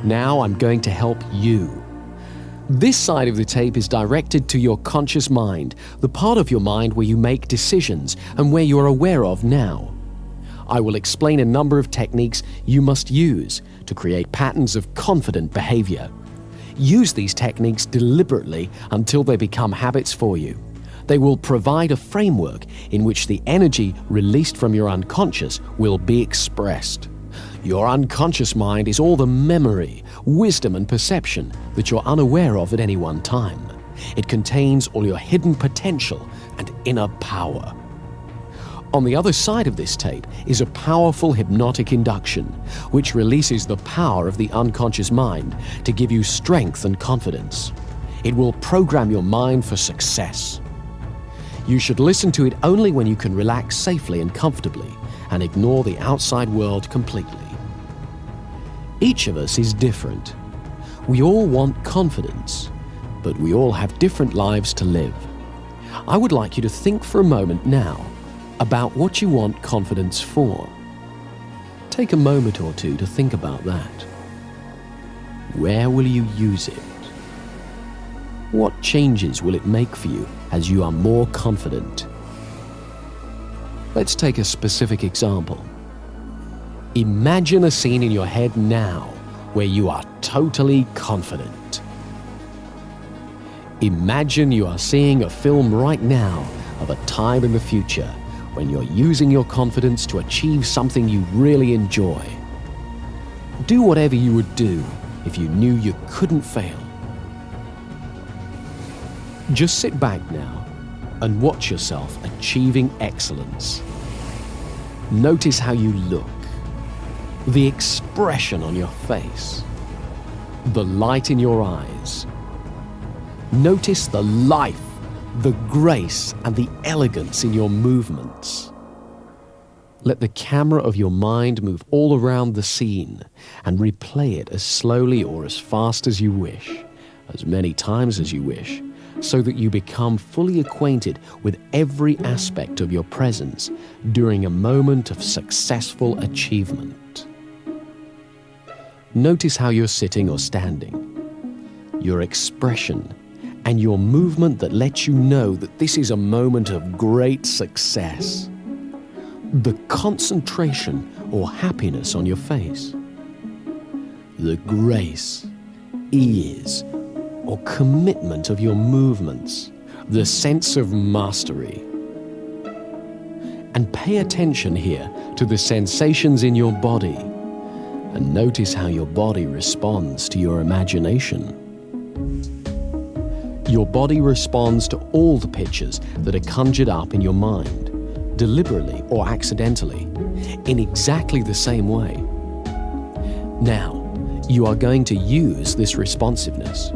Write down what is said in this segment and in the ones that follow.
Now I'm going to help you. This side of the tape is directed to your conscious mind, the part of your mind where you make decisions and where you are aware of now. I will explain a number of techniques you must use to create patterns of confident behavior. Use these techniques deliberately until they become habits for you. They will provide a framework in which the energy released from your unconscious will be expressed. Your unconscious mind is all the memory, wisdom, and perception that you're unaware of at any one time. It contains all your hidden potential and inner power. On the other side of this tape is a powerful hypnotic induction, which releases the power of the unconscious mind to give you strength and confidence. It will program your mind for success. You should listen to it only when you can relax safely and comfortably and ignore the outside world completely. Each of us is different. We all want confidence, but we all have different lives to live. I would like you to think for a moment now about what you want confidence for. Take a moment or two to think about that. Where will you use it? What changes will it make for you as you are more confident? Let's take a specific example. Imagine a scene in your head now where you are totally confident. Imagine you are seeing a film right now of a time in the future when you're using your confidence to achieve something you really enjoy. Do whatever you would do if you knew you couldn't fail. Just sit back now and watch yourself achieving excellence. Notice how you look, the expression on your face, the light in your eyes. Notice the life, the grace, and the elegance in your movements. Let the camera of your mind move all around the scene and replay it as slowly or as fast as you wish, as many times as you wish, so that you become fully acquainted with every aspect of your presence during a moment of successful achievement. Notice how you're sitting or standing, your expression, and your movement that lets you know that this is a moment of great success. The concentration or happiness on your face. The grace, ease, or commitment of your movements. The sense of mastery. And pay attention here to the sensations in your body, and notice how your body responds to your imagination. Your body responds to all the pictures that are conjured up in your mind, deliberately or accidentally, in exactly the same way. Now, you are going to use this responsiveness.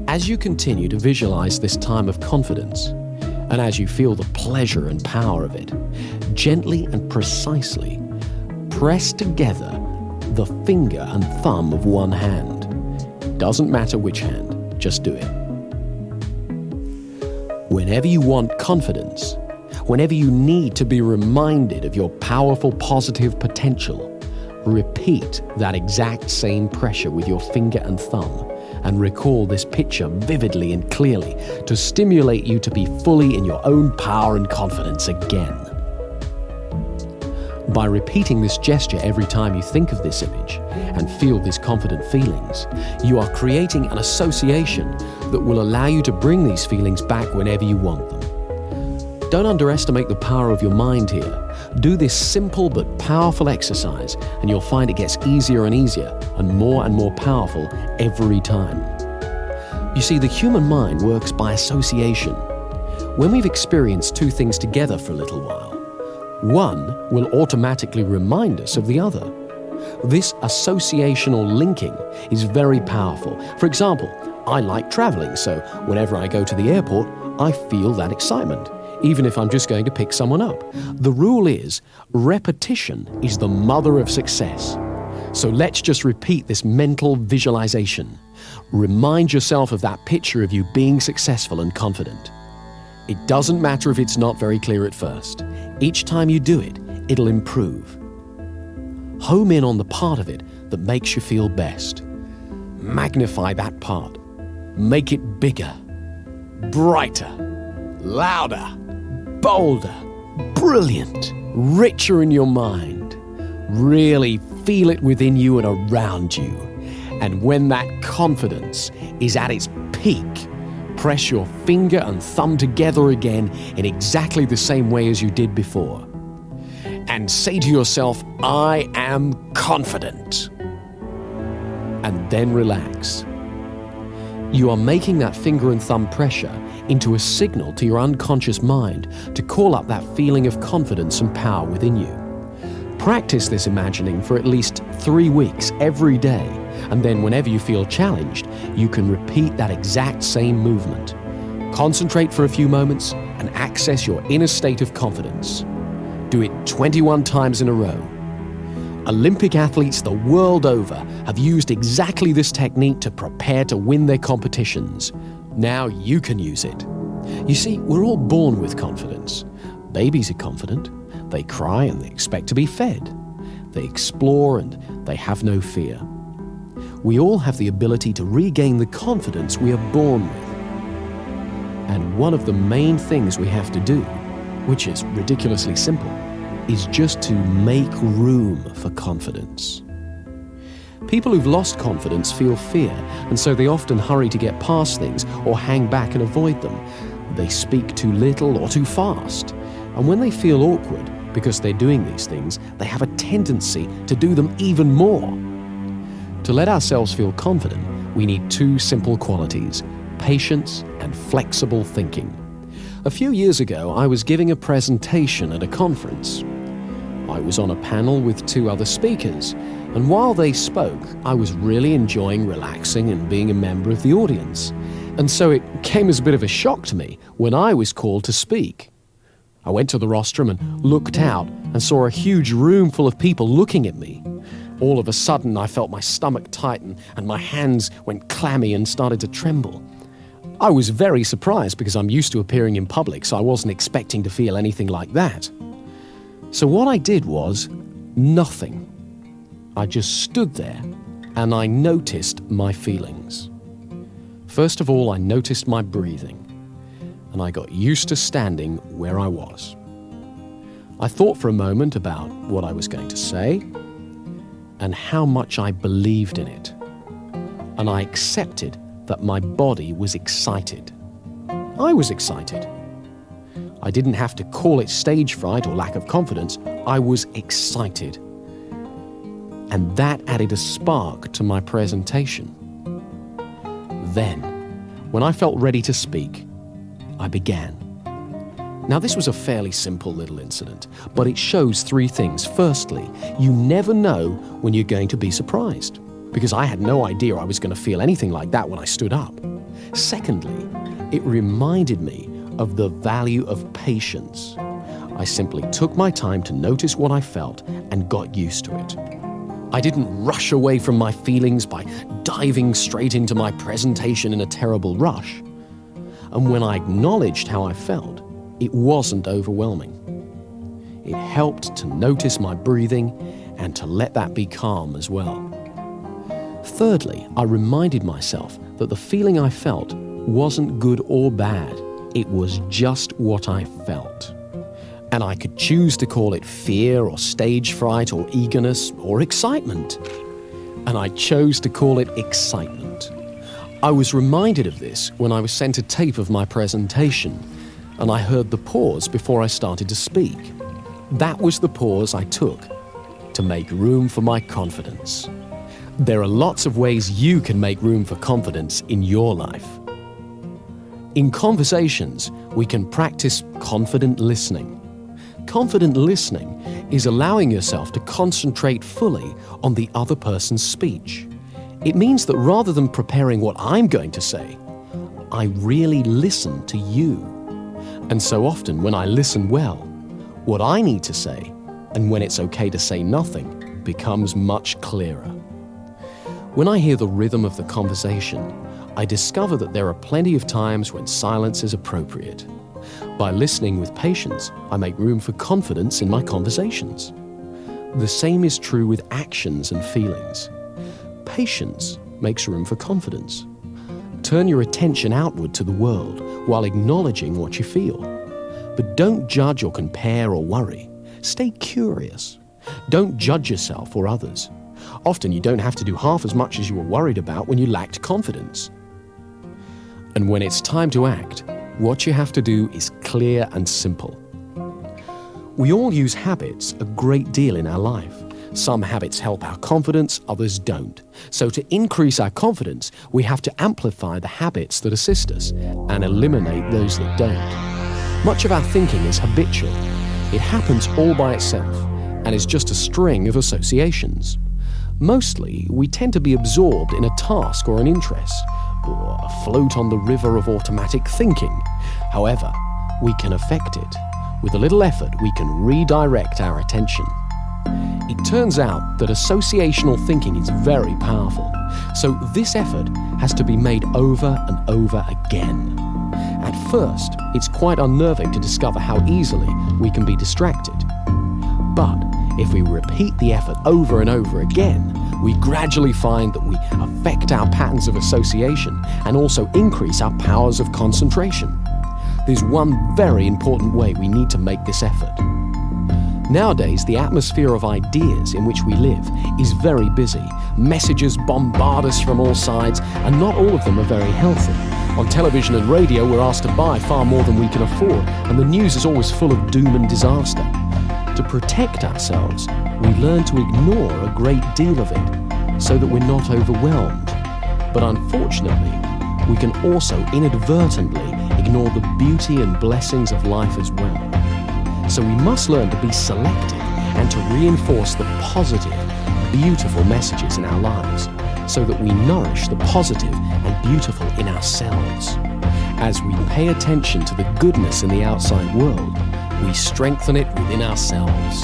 As you continue to visualize this time of confidence, and as you feel the pleasure and power of it, gently and precisely press together the finger and thumb of one hand. Doesn't matter which hand, just do it. Whenever you want confidence, whenever you need to be reminded of your powerful positive potential, repeat that exact same pressure with your finger and thumb and recall this picture vividly and clearly to stimulate you to be fully in your own power and confidence again. By repeating this gesture every time you think of this image and feel these confident feelings, you are creating an association that will allow you to bring these feelings back whenever you want them. Don't underestimate the power of your mind here. Do this simple but powerful exercise and you'll find it gets easier and easier and more powerful every time. You see, the human mind works by association. When we've experienced two things together for a little while, one will automatically remind us of the other. This associational linking is very powerful. For example, I like traveling, so whenever I go to the airport, I feel that excitement, even if I'm just going to pick someone up. The rule is, repetition is the mother of success. So let's just repeat this mental visualization. Remind yourself of that picture of you being successful and confident. It doesn't matter if it's not very clear at first. Each time you do it, it'll improve. Home in on the part of it that makes you feel best. magnify that part. Make it bigger, brighter, louder, bolder, brilliant, richer in your mind. Really feel it within you and around you. And when that confidence is at its peak, press your finger and thumb together again in exactly the same way as you did before. And say to yourself, I am confident. And then relax. You are making that finger and thumb pressure into a signal to your unconscious mind to call up that feeling of confidence and power within you. Practice this imagining for at least 3 weeks every day, and then whenever you feel challenged, you can repeat that exact same movement. Concentrate for a few moments and access your inner state of confidence. Do it 21 times in a row. Olympic athletes the world over have used exactly this technique to prepare to win their competitions. Now you can use it. You see, we're all born with confidence. Babies are confident. They cry and they expect to be fed. They explore and they have no fear. We all have the ability to regain the confidence we are born with. And one of the main things we have to do, which is ridiculously simple, is just to make room for confidence. People who've lost confidence feel fear, and so they often hurry to get past things or hang back and avoid them. They speak too little or too fast. And when they feel awkward because they're doing these things, they have a tendency to do them even more. To let ourselves feel confident, we need 2 simple qualities: patience and flexible thinking. A few years ago, I was giving a presentation at a conference. I was on a panel with 2 other speakers, and while they spoke, I was really enjoying relaxing and being a member of the audience. And so it came as a bit of a shock to me when I was called to speak. I went to the rostrum and looked out and saw a huge room full of people looking at me. All of a sudden, I felt my stomach tighten and my hands went clammy and started to tremble. I was very surprised because I'm used to appearing in public, so I wasn't expecting to feel anything like that. So what I did was nothing. I just stood there and I noticed my feelings. First of all, I noticed my breathing, and I got used to standing where I was. I thought for a moment about what I was going to say and how much I believed in it, and I accepted that my body was excited. I was excited. I didn't have to call it stage fright or lack of confidence. I was excited. And that added a spark to my presentation. Then, when I felt ready to speak, I began. Now, this was a fairly simple little incident, but it shows 3 things. Firstly, you never know when you're going to be surprised, because I had no idea I was going to feel anything like that when I stood up. Secondly, it reminded me of the value of patience. I simply took my time to notice what I felt and got used to it. I didn't rush away from my feelings by diving straight into my presentation in a terrible rush. And when I acknowledged how I felt, it wasn't overwhelming. It helped to notice my breathing and to let that be calm as well. Thirdly, I reminded myself that the feeling I felt wasn't good or bad. It was just what I felt. And I could choose to call it fear or stage fright or eagerness or excitement. And I chose to call it excitement. I was reminded of this when I was sent a tape of my presentation, and I heard the pause before I started to speak. That was the pause I took to make room for my confidence. There are lots of ways you can make room for confidence in your life. In conversations, we can practice confident listening. Confident listening is allowing yourself to concentrate fully on the other person's speech. It means that rather than preparing what I'm going to say, I really listen to you. And so often when I listen well, what I need to say, and when it's okay to say nothing, becomes much clearer. When I hear the rhythm of the conversation, I discover that there are plenty of times when silence is appropriate. By listening with patience, I make room for confidence in my conversations. The same is true with actions and feelings. Patience makes room for confidence. Turn your attention outward to the world while acknowledging what you feel. But don't judge or compare or worry. Stay curious. Don't judge yourself or others. Often you don't have to do half as much as you were worried about when you lacked confidence. And when it's time to act, what you have to do is clear and simple. We all use habits a great deal in our life. Some habits help our confidence, others don't. So to increase our confidence, we have to amplify the habits that assist us and eliminate those that don't. Much of our thinking is habitual. It happens all by itself and is just a string of associations. Mostly, we tend to be absorbed in a task or an interest, or afloat on the river of automatic thinking. However, we can affect it. With a little effort, we can redirect our attention. It turns out that associational thinking is very powerful, so this effort has to be made over and over again. At first, it's quite unnerving to discover how easily we can be distracted. But if we repeat the effort over and over again, we gradually find that we affect our patterns of association and also increase our powers of concentration. There's one very important way we need to make this effort. Nowadays, the atmosphere of ideas in which we live is very busy. Messages bombard us from all sides, and not all of them are very healthy. On television and radio, we're asked to buy far more than we can afford, and the news is always full of doom and disaster. To protect ourselves, we learn to ignore a great deal of it, so that we're not overwhelmed. But unfortunately, we can also inadvertently ignore the beauty and blessings of life as well. So we must learn to be selective and to reinforce the positive, beautiful messages in our lives so that we nourish the positive and beautiful in ourselves. As we pay attention to the goodness in the outside world, we strengthen it within ourselves.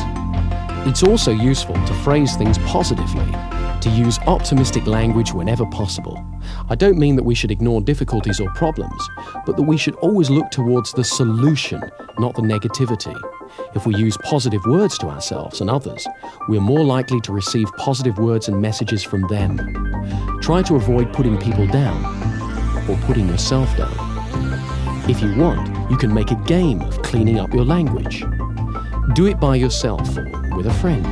It's also useful to phrase things positively, to use optimistic language whenever possible. I don't mean that we should ignore difficulties or problems, but that we should always look towards the solution, not the negativity. If we use positive words to ourselves and others, we're more likely to receive positive words and messages from them. Try to avoid putting people down or putting yourself down. If you want, you can make a game of cleaning up your language. Do it by yourself or with a friend.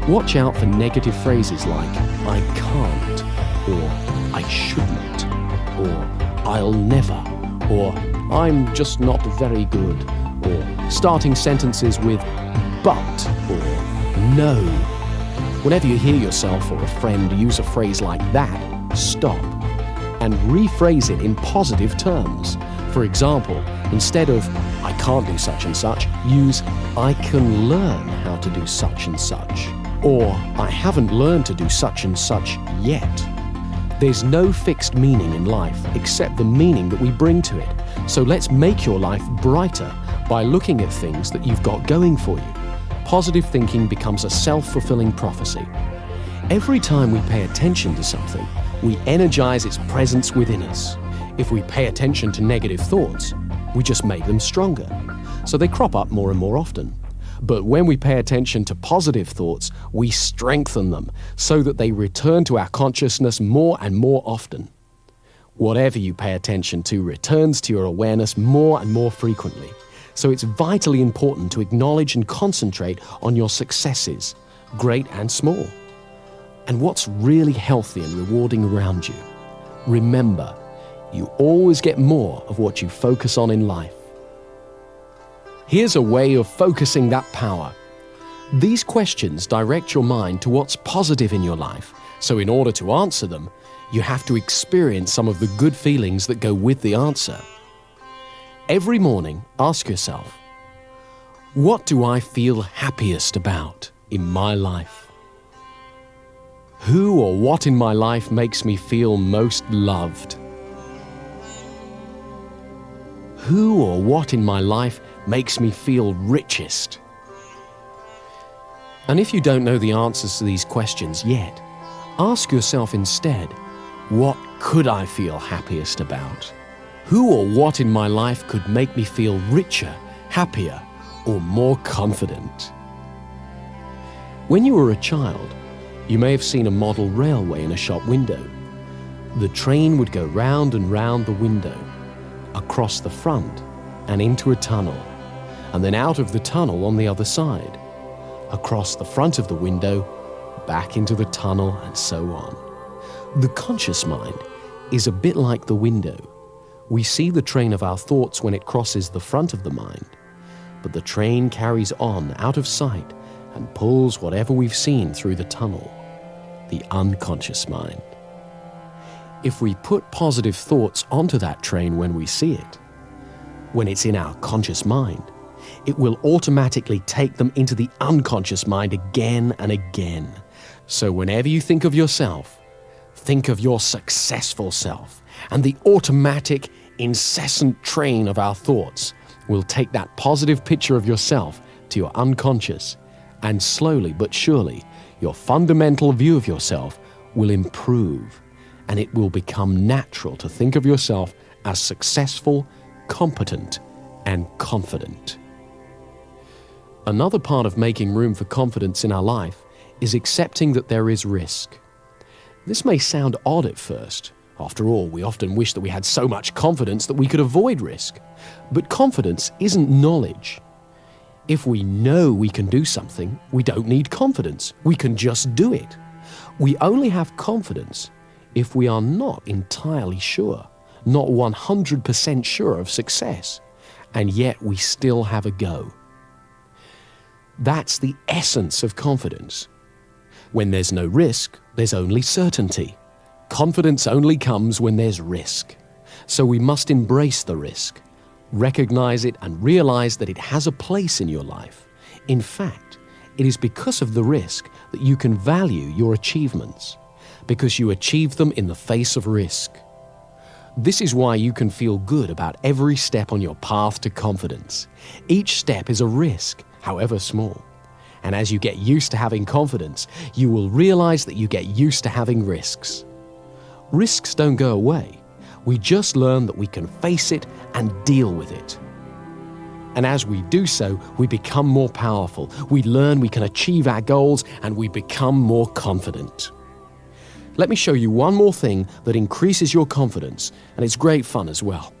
Watch out for negative phrases like, I can't, or I shouldn't, or I'll never, or I'm just not very good, or starting sentences with but or no. Whenever you hear yourself or a friend use a phrase like that, stop and rephrase it in positive terms. For example, instead of I can't do such and such, use I can learn how to do such and such, or I haven't learned to do such and such yet. There's no fixed meaning in life except the meaning that we bring to it. So let's make your life brighter by looking at things that you've got going for you. Positive thinking becomes a self-fulfilling prophecy. Every time we pay attention to something, we energize its presence within us. If we pay attention to negative thoughts, we just make them stronger. So they crop up more and more often. But when we pay attention to positive thoughts, we strengthen them so that they return to our consciousness more and more often. Whatever you pay attention to returns to your awareness more and more frequently. So it's vitally important to acknowledge and concentrate on your successes, great and small, and what's really healthy and rewarding around you. Remember, you always get more of what you focus on in life. Here's a way of focusing that power. These questions direct your mind to what's positive in your life, so in order to answer them, you have to experience some of the good feelings that go with the answer. Every morning, ask yourself, what do I feel happiest about in my life? Who or what in my life makes me feel most loved? Who or what in my life makes me feel richest? And if you don't know the answers to these questions yet, ask yourself instead, what could I feel happiest about? Who or what in my life could make me feel richer, happier, or more confident? When you were a child, you may have seen a model railway in a shop window. The train would go round and round the window, across the front and into a tunnel, and then out of the tunnel on the other side, across the front of the window, back into the tunnel, and so on. The conscious mind is a bit like the window. We see the train of our thoughts when it crosses the front of the mind, but the train carries on out of sight and pulls whatever we've seen through the tunnel, the unconscious mind. If we put positive thoughts onto that train when we see it, when it's in our conscious mind, it will automatically take them into the unconscious mind again and again. So whenever you think of yourself, think of your successful self, and the automatic, incessant train of our thoughts will take that positive picture of yourself to your unconscious, and slowly but surely, your fundamental view of yourself will improve, and it will become natural to think of yourself as successful, competent, and confident. Another part of making room for confidence in our life is accepting that there is risk. This may sound odd at first. After all, we often wish that we had so much confidence that we could avoid risk. But confidence isn't knowledge. If we know we can do something, we don't need confidence. We can just do it. We only have confidence if we are not entirely sure, not 100% sure of success, and yet we still have a go. That's the essence of confidence. When there's no risk, there's only certainty. Confidence only comes when there's risk. So we must embrace the risk, recognize it, and realize that it has a place in your life. In fact, it is because of the risk that you can value your achievements, because you achieve them in the face of risk. This is why you can feel good about every step on your path to confidence. Each step is a risk, however small. And as you get used to having confidence, you will realize that you get used to having risks. Risks don't go away. We just learn that we can face it and deal with it. And as we do so, we become more powerful. We learn we can achieve our goals, and we become more confident. Let me show you one more thing that increases your confidence, and it's great fun as well.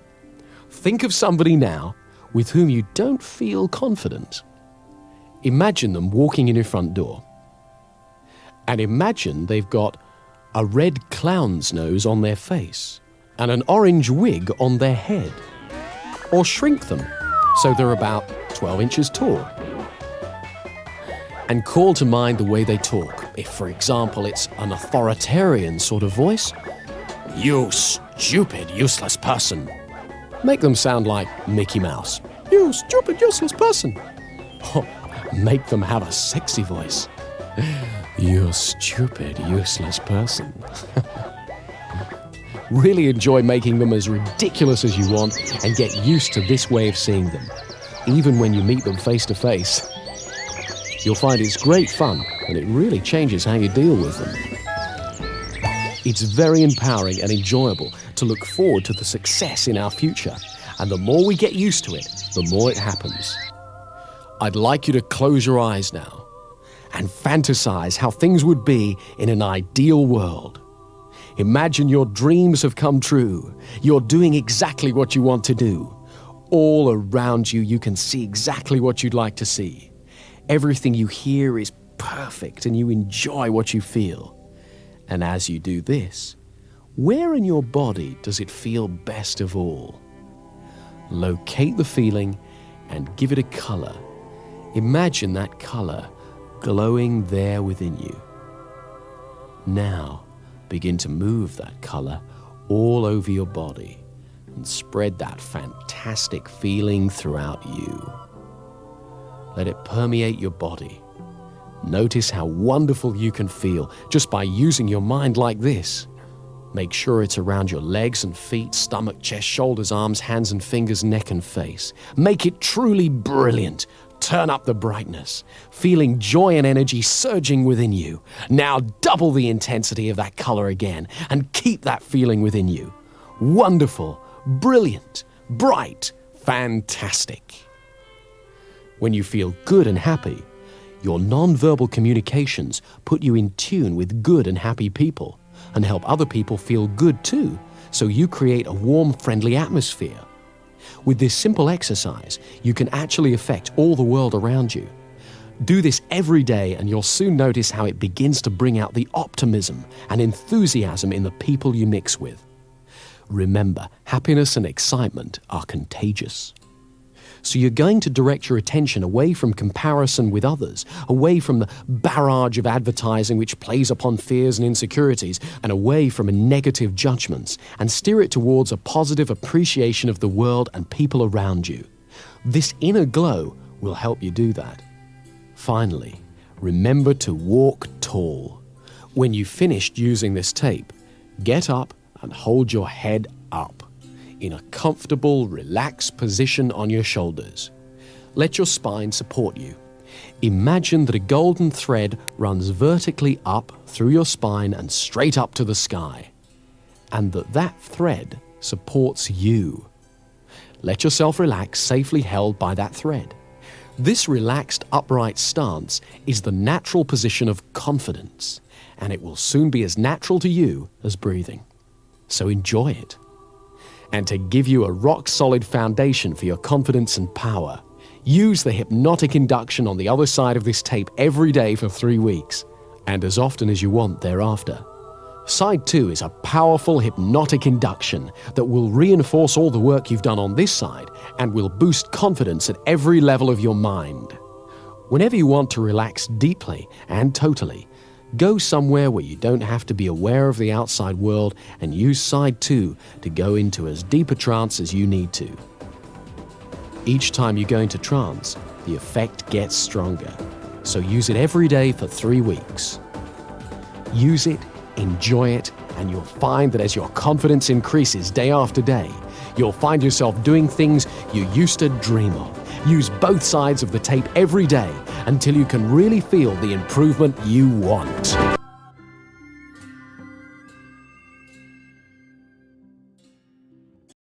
Think of somebody now with whom you don't feel confident. Imagine them walking in your front door. And imagine they've got a red clown's nose on their face and an orange wig on their head. Or shrink them so they're about 12 inches tall. And call to mind the way they talk. If, for example, it's an authoritarian sort of voice, "You stupid, useless person." Make them sound like Mickey Mouse. "You stupid, useless person." Oh, make them have a sexy voice. "You stupid, useless person." Really enjoy making them as ridiculous as you want and get used to this way of seeing them, even when you meet them face to face. You'll find it's great fun, and it really changes how you deal with them. It's very empowering and enjoyable to look forward to the success in our future, and the more we get used to it, the more it happens. I'd like you to close your eyes now and fantasize how things would be in an ideal world. Imagine your dreams have come true. You're doing exactly what you want to do. All around you, you can see exactly what you'd like to see. Everything you hear is perfect, and you enjoy what you feel. And as you do this, where in your body does it feel best of all? Locate the feeling and give it a color. Imagine that color glowing there within you. Now, begin to move that color all over your body and spread that fantastic feeling throughout you. Let it permeate your body. Notice how wonderful you can feel just by using your mind like this. Make sure it's around your legs and feet, stomach, chest, shoulders, arms, hands and fingers, neck and face. Make it truly brilliant. Turn up the brightness, feeling joy and energy surging within you. Now double the intensity of that color again and keep that feeling within you. Wonderful, brilliant, bright, fantastic. When you feel good and happy, your non-verbal communications put you in tune with good and happy people, and help other people feel good too, so you create a warm, friendly atmosphere. With this simple exercise, you can actually affect all the world around you. Do this every day and you'll soon notice how it begins to bring out the optimism and enthusiasm in the people you mix with. Remember, happiness and excitement are contagious. So you're going to direct your attention away from comparison with others, away from the barrage of advertising which plays upon fears and insecurities, and away from negative judgments, and steer it towards a positive appreciation of the world and people around you. This inner glow will help you do that. Finally, remember to walk tall. When you've finished using this tape, get up and hold your head up in a comfortable, relaxed position on your shoulders. Let your spine support you. Imagine that a golden thread runs vertically up through your spine and straight up to the sky, and that thread supports you. Let yourself relax, safely held by that thread. This relaxed, upright stance is the natural position of confidence, and it will soon be as natural to you as breathing. So enjoy it. And to give you a rock-solid foundation for your confidence and power, use the hypnotic induction on the other side of this tape every day for 3 weeks, and as often as you want thereafter. Side 2 is a powerful hypnotic induction that will reinforce all the work you've done on this side and will boost confidence at every level of your mind. Whenever you want to relax deeply and totally, go somewhere where you don't have to be aware of the outside world and use Side 2 to go into as deep a trance as you need to. Each time you go into trance, the effect gets stronger, so use it every day for 3 weeks. Use it, enjoy it, and you'll find that as your confidence increases day after day, you'll find yourself doing things you used to dream of. Use both sides of the tape every day until you can really feel the improvement you want.